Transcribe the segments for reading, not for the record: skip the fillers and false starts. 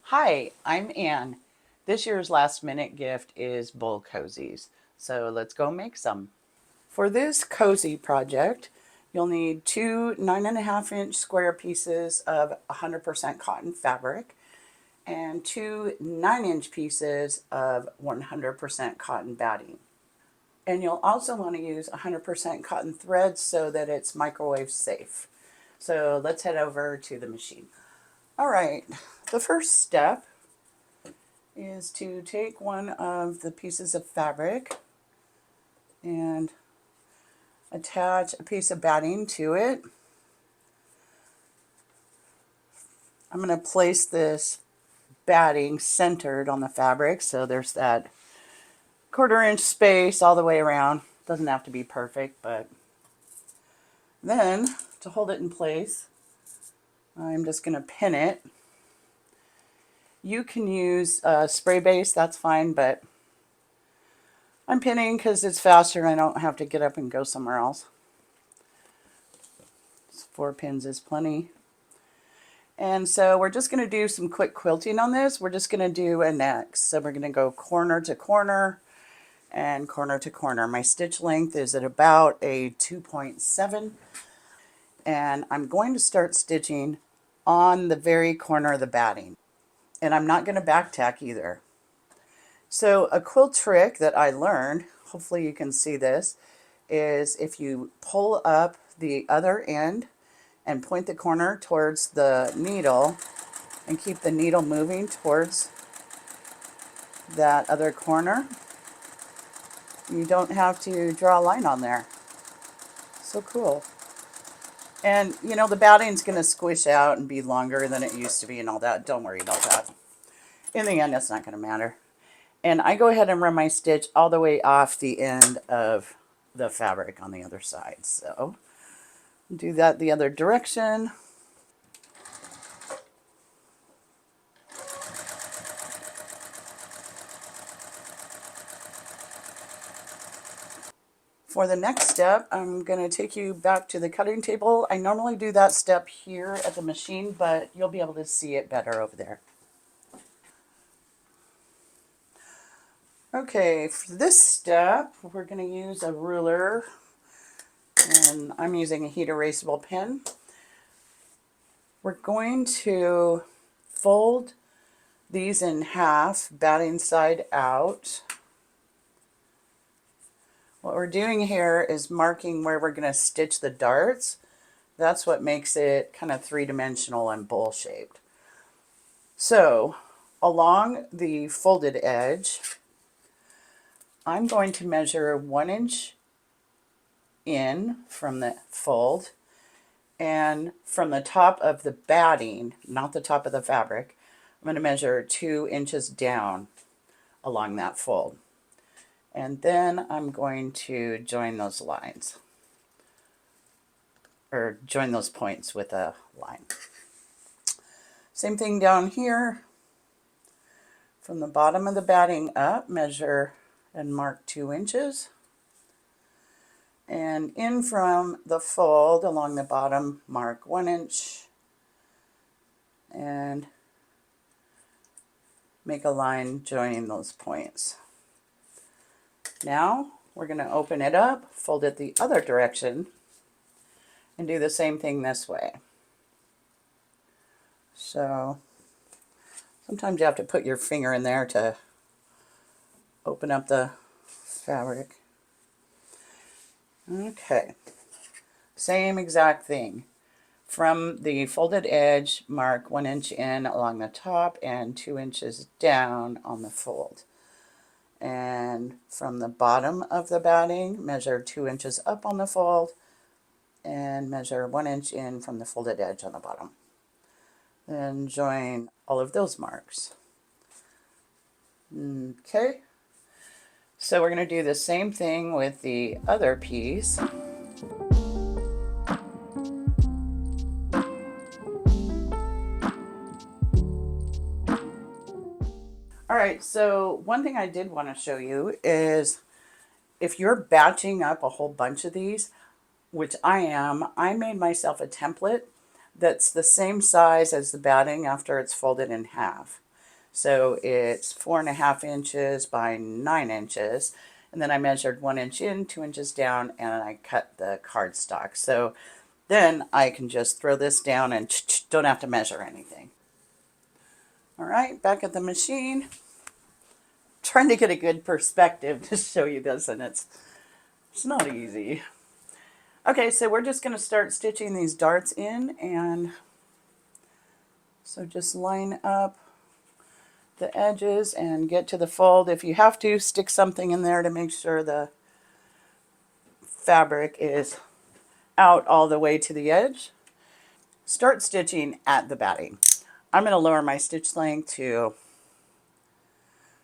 Hi, I'm Anne. This year's last minute gift is bowl cozies. So let's go make some. For this cozy project, you'll need two 9.5-inch square pieces of 100% cotton fabric and two 9-inch pieces of 100% cotton batting. And you'll also want to use 100% cotton thread so that it's microwave safe. So let's head over to the machine. All right, the first step is to take one of the pieces of fabric and attach a piece of batting to it. I'm going to place this batting centered on the fabric, so there's that 1/4 inch space all the way around. Doesn't have to be perfect, but then to hold it in place, I'm just going to pin it. You can use spray base, that's fine, but I'm pinning because it's faster and I don't have to get up and go somewhere else. 4 pins is plenty. And so we're just going to do some quick quilting on this. We're just going to do a neck. So we're going to go corner to corner and corner to corner. My stitch length is at about a 2.7. And I'm going to start stitching on the very corner of the batting. And I'm not going to back tack either. So a quilt trick that I learned, hopefully you can see this, is if you pull up the other end and point the corner towards the needle and keep the needle moving towards that other corner, you don't have to draw a line on there. So cool. And you know, the batting's going to squish out and be longer than it used to be and all that. Don't worry about that. In the end, it's not going to matter. And I go ahead and run my stitch all the way off the end of the fabric on the other side. So do that the other direction. For the next step, I'm going to take you back to the cutting table. I normally do that step here at the machine, but you'll be able to see it better over there. Okay, for this step, we're going to use a ruler, and I'm using a heat erasable pen. We're going to fold these in half, batting side out. What we're doing here is marking where we're going to stitch the darts. That's what makes it kind of three-dimensional and bowl-shaped. So, along the folded edge, I'm going to measure 1 inch in from the fold, and from the top of the batting, not the top of the fabric, I'm going to measure 2 inches down along that fold. And then I'm going to join those lines, or join those points with a line. Same thing down here. From the bottom of the batting up, measure and mark 2 inches. And in from the fold along the bottom, mark 1 inch. And make a line joining those points. Now we're going to open it up, fold it the other direction, and do the same thing this way. So sometimes you have to put your finger in there to open up the fabric. Okay, same exact thing. From the folded edge, mark 1 inch in along the top and 2 inches down on the fold. And from the bottom of the batting, measure 2 inches up on the fold and measure 1 inch in from the folded edge on the bottom. Then join all of those marks. Okay, so we're going to do the same thing with the other piece. All right, so one thing I did want to show you is if you're batching up a whole bunch of these, which I am, I made myself a template that's the same size as the batting after it's folded in half. So it's 4.5 inches by 9 inches. And then I measured 1 inch in, 2 inches down, and I cut the cardstock. So then I can just throw this down and don't have to measure anything. All right, back at the machine. Trying to get a good perspective to show you this, and it's not easy. Okay, so we're just going to start stitching these darts in, and so just line up the edges and get to the fold. If you have to, stick something in there to make sure the fabric is out all the way to the edge. Start stitching at the batting. I'm going to lower my stitch length to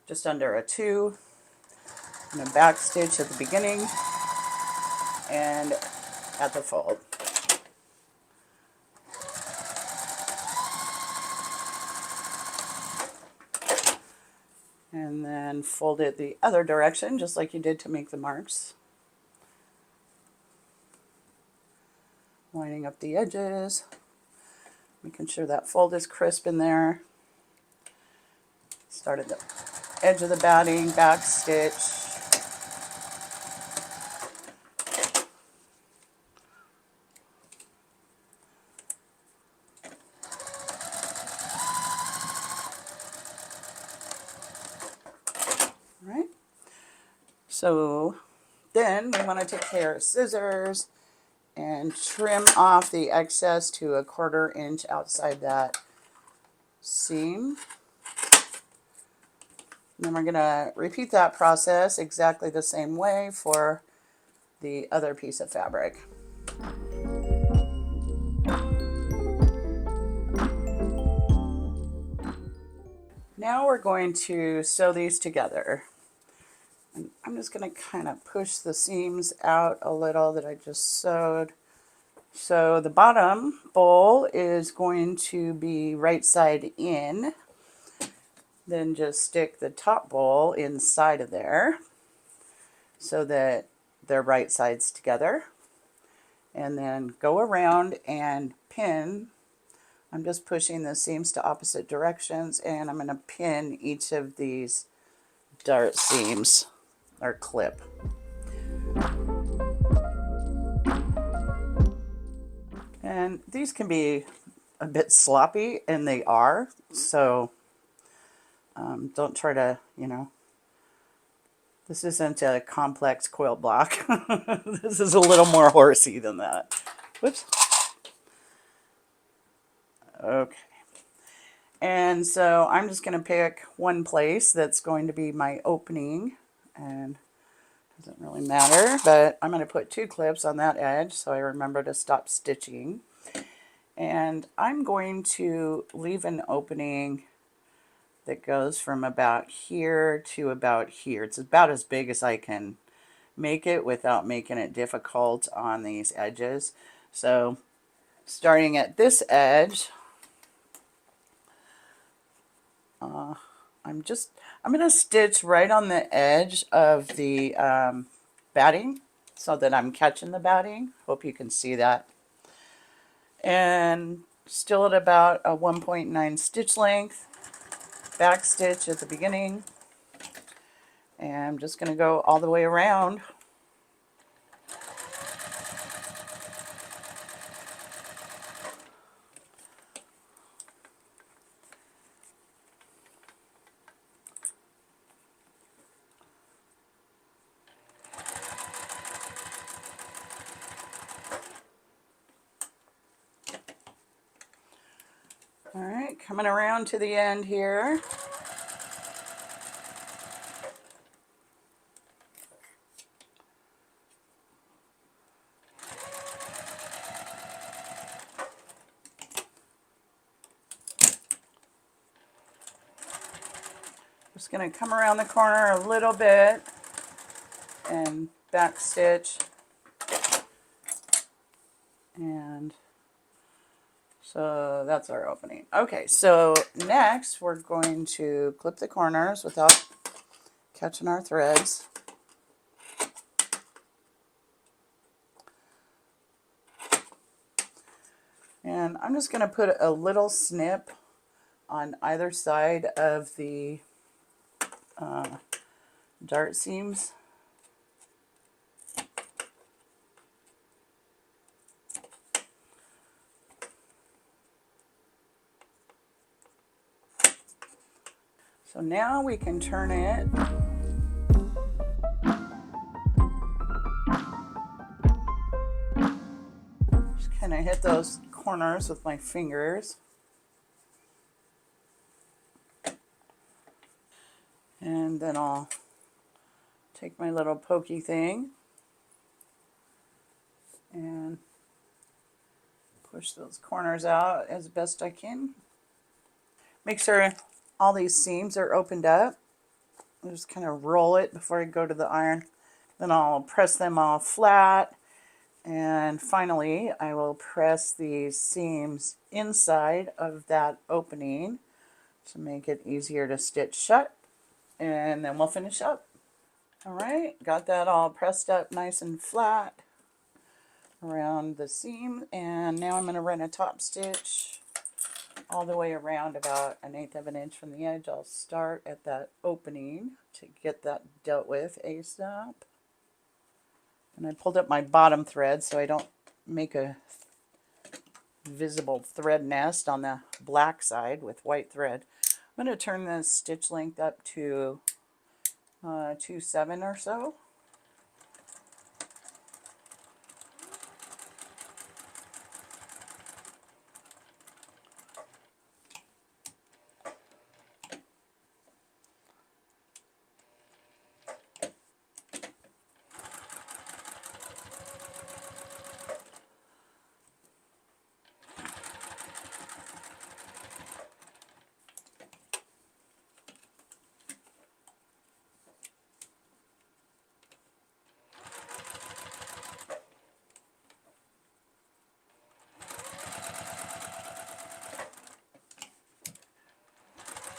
just under a 2, and a back stitch at the beginning and at the fold. And then fold it the other direction, just like you did to make the marks. Lining up the edges, making sure that fold is crisp in there. Start at the edge of the batting, back stitch. Right. So then we want to take a pair of scissors and trim off the excess to 1/4 inch outside that seam. And then we're going to repeat that process exactly the same way for the other piece of fabric. Now we're going to sew these together. And I'm just going to kind of push the seams out a little that I just sewed. So the bottom bowl is going to be right side in. Then just stick the top bowl inside of there so that they're right sides together. And then go around and pin. I'm just pushing the seams to opposite directions, and I'm going to pin each of these dart seams or clip. And these can be a bit sloppy, and they are, so don't try to, this isn't a complex quilt block. This is a little more horsey than that. Whoops. Okay. And so I'm just going to pick one place that's going to be my opening, and it doesn't really matter, but I'm going to put 2 clips on that edge so I remember to stop stitching. And I'm going to leave an opening that goes from about here to about here. It's about as big as I can make it without making it difficult on these edges. So starting at this edge, I'm going to stitch right on the edge of the batting so that I'm catching the batting. Hope you can see that. And still at about a 1.9 stitch length, back stitch at the beginning, and I'm just going to go all the way around. All right, coming around to the end here. Just going to come around the corner a little bit and back stitch. And so that's our opening. Okay, so next we're going to clip the corners without catching our threads. And I'm just going to put a little snip on either side of the dart seams. So now we can turn it. Just kind of hit those corners with my fingers. And then I'll take my little pokey thing and push those corners out as best I can. Make sure all these seams are opened up. I'll just kind of roll it before I go to the iron. Then I'll press them all flat. And finally, I will press these seams inside of that opening to make it easier to stitch shut. And then we'll finish up. All right, got that all pressed up nice and flat around the seam. And now I'm going to run a top stitch all the way around about 1/8 of an inch from the edge. I'll start at that opening to get that dealt with ASAP. And I pulled up my bottom thread so I don't make a visible thread nest on the black side with white thread. I'm going to turn the stitch length up to 2.7 or so.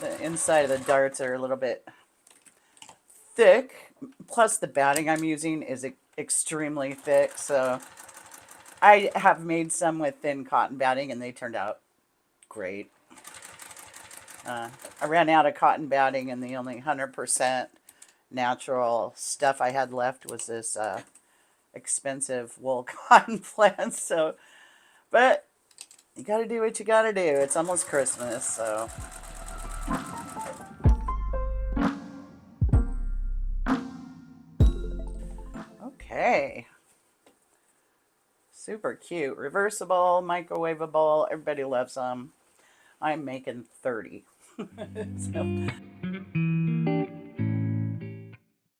The inside of the darts are a little bit thick, plus the batting I'm using is extremely thick, so I have made some with thin cotton batting and they turned out great. I ran out of cotton batting and the only 100% natural stuff I had left was this expensive wool cotton plant. So, but you gotta do what you gotta do. It's almost Christmas, so. Okay. Super cute. Reversible, microwavable. Everybody loves them. I'm making 30. So.